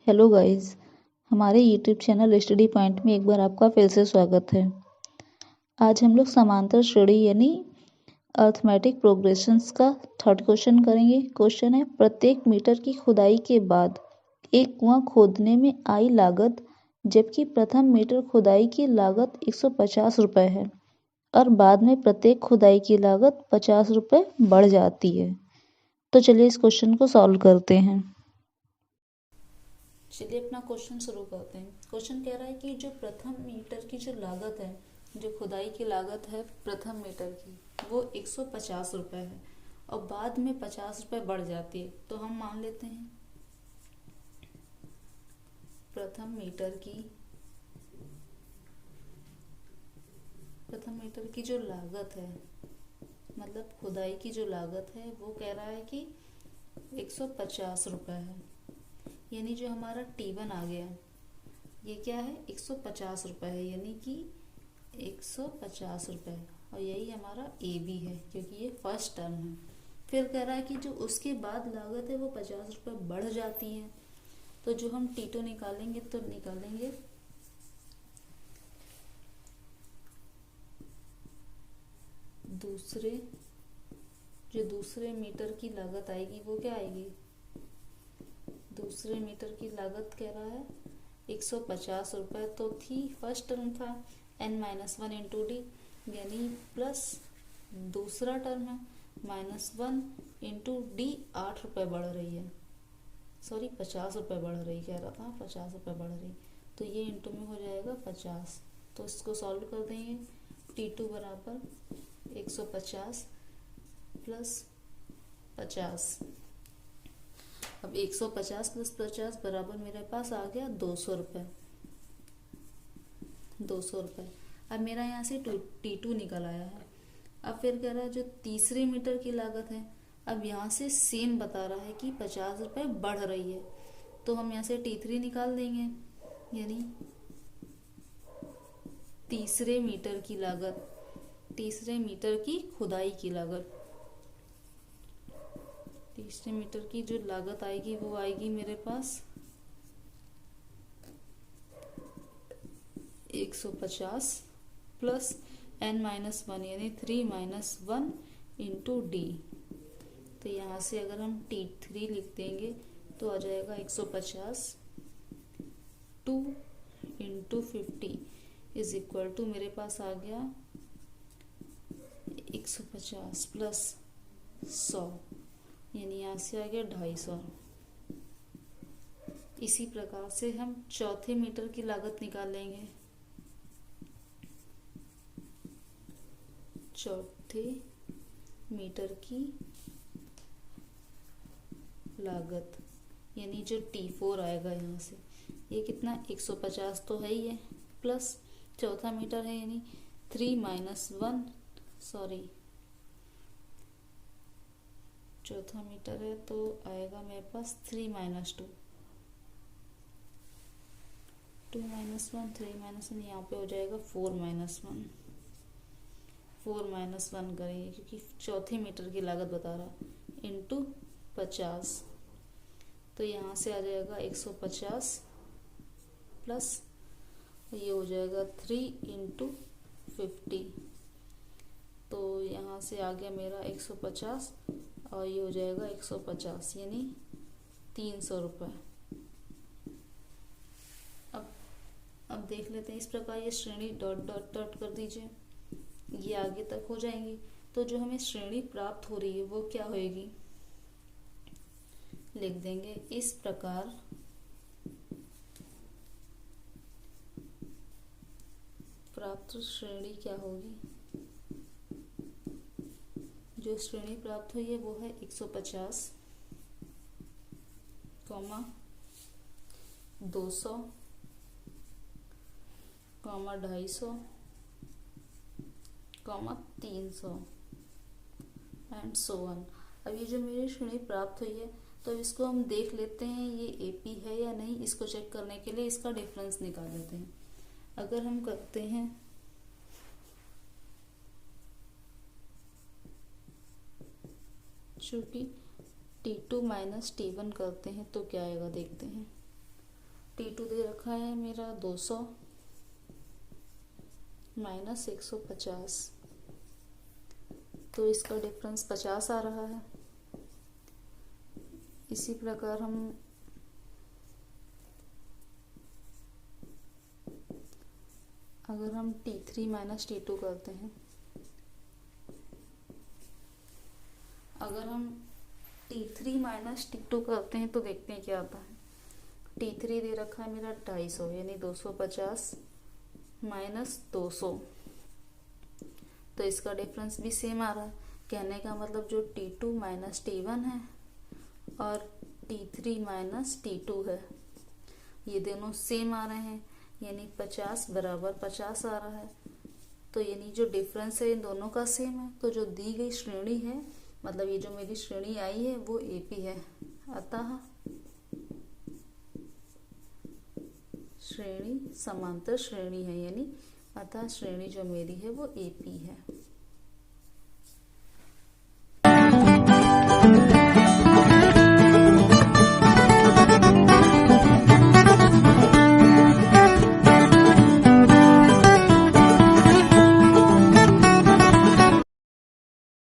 Hello guys, हमारे YouTube channel study point में एक बार आपका फिर से स्वागत है। आज हम लोग समांतर श्रेणी यानी अर्थमेटिक प्रोग्रेशंस का थर्ड क्वेश्चन करेंगे। क्वेश्चन है, प्रत्येक मीटर की खुदाई के बाद एक कुआं खोदने में आई लागत जबकि प्रथम मीटर खुदाई की लागत 150 रुपये है और बाद में प्रत्येक खुदाई की लागत 50 रुपये बढ़ जाती है। तो चलिए इस क्वेश्चन को सॉल्व करते हैं। चलिए अपना क्वेश्चन शुरू करते हैं। क्वेश्चन कह रहा है कि जो प्रथम मीटर की जो लागत है, जो खुदाई की लागत है प्रथम मीटर की, वो 150 रुपये है और बाद में 50 रुपये बढ़ जाती है। तो हम मान लेते हैं प्रथम मीटर की जो लागत है, मतलब खुदाई की जो लागत है, वो कह रहा है कि 150 रुपये है। यानी जो हमारा T1 आ गया, ये क्या है, 150 रुपये है, यानी कि 150 रुपये, और यही हमारा AB है क्योंकि ये फर्स्ट टर्म है। फिर कह रहा है कि जो उसके बाद लागत है वो 50 रुपये बढ़ जाती है। तो जो हम T2 निकालेंगे तो निकालेंगे दूसरे मीटर की लागत आएगी, वो क्या आएगी, दूसरे मीटर की लागत कह रहा है 150 रुपये तो थी, फर्स्ट टर्म था n-1 इंटू डी, यानी प्लस दूसरा टर्म है -1 इंटू डी, 8 रुपये बढ़ रही है, सॉरी 50 रुपये बढ़ रही, कह रहा था 50 रुपये बढ़ रही, तो ये इंटू में हो जाएगा 50। तो इसको सॉल्व कर देंगे। T2 बराबर 150 प्लस 50। अब 150 प्लस 50 बराबर मेरे पास आ गया 200 रुपये। 200 रुपये। अब मेरा यहाँ से T2 निकल आया है। अब फिर कह रहा है जो तीसरे मीटर की लागत है, अब यहाँ से सेम बता रहा है कि 50 रुपये बढ़ रही है, तो हम यहाँ से T3 निकाल देंगे, यानी तीसरे मीटर की लागत, तीसरे मीटर की खुदाई की लागत, तीसरे मीटर की जो लागत आएगी वो आएगी मेरे पास 150 प्लस n-1 यानी 3-1 इंटू डी। तो यहाँ से अगर हम T3 लिख देंगे तो आ जाएगा 150 2 इंटू 50 इज इक्वल टू, मेरे पास आ गया 150 प्लस 100, यानी यहाँ से आ गया 250। इसी प्रकार से हम चौथे मीटर की लागत निकालेंगे। चौथे मीटर की लागत यानी जो T4 आएगा, यहाँ से ये कितना 150 तो है ही है, प्लस चौथा मीटर है यानी 3-1, सॉरी चौथा मीटर है तो आएगा मेरे पास 3-2, 2-1 3-1, यहाँ पे हो जाएगा 4-1, 4-1 करेंगे क्योंकि चौथे मीटर की लागत बता रहा, इंटू 50। तो यहाँ से आ जाएगा 150 प्लस ये हो जाएगा 3 इंटू 50, तो यहाँ से आ गया मेरा 150 और ये हो जाएगा 150 यानी 300 रुपये। अब देख लेते हैं, इस प्रकार ये श्रेणी डॉट डॉट डॉट कर दीजिए, ये आगे तक हो जाएंगी। तो जो हमें श्रेणी प्राप्त हो रही है वो क्या होएगी, लिख देंगे इस प्रकार प्राप्त श्रेणी क्या होगी, जो श्रेणी प्राप्त हुई है वो है 150, 200, 250, 300 एंड सो ऑन। अब ये जो मेरी श्रेणी प्राप्त हुई है, तो इसको हम देख लेते हैं ये AP है या नहीं। इसको चेक करने के लिए इसका डिफरेंस निकाल लेते हैं। अगर हम करते हैं चूंकि T2 माइनस T1 करते हैं तो क्या आएगा देखते हैं। T2 दे रखा है मेरा 200 माइनस 150, तो इसका डिफरेंस 50 आ रहा है। इसी प्रकार हम अगर हम T3 माइनस T2 करते हैं, अगर हम T3 माइनस T2 करते हैं तो देखते हैं क्या आता है। T3 दे रखा है मेरा 250 यानी 250 माइनस 200, तो इसका डिफरेंस भी सेम आ रहा है। कहने का मतलब जो T2 माइनस T1 है और T3 माइनस T2 है, ये दोनों सेम आ रहे हैं, यानी 50 बराबर 50 आ रहा है। तो यानी जो डिफरेंस है इन दोनों का सेम है। तो जो दी गई श्रेणी है, मतलब ये जो मेरी श्रेणी आई है वो AP है। अतः श्रेणी समांतर श्रेणी है, यानी अतः श्रेणी जो मेरी है वो AP है।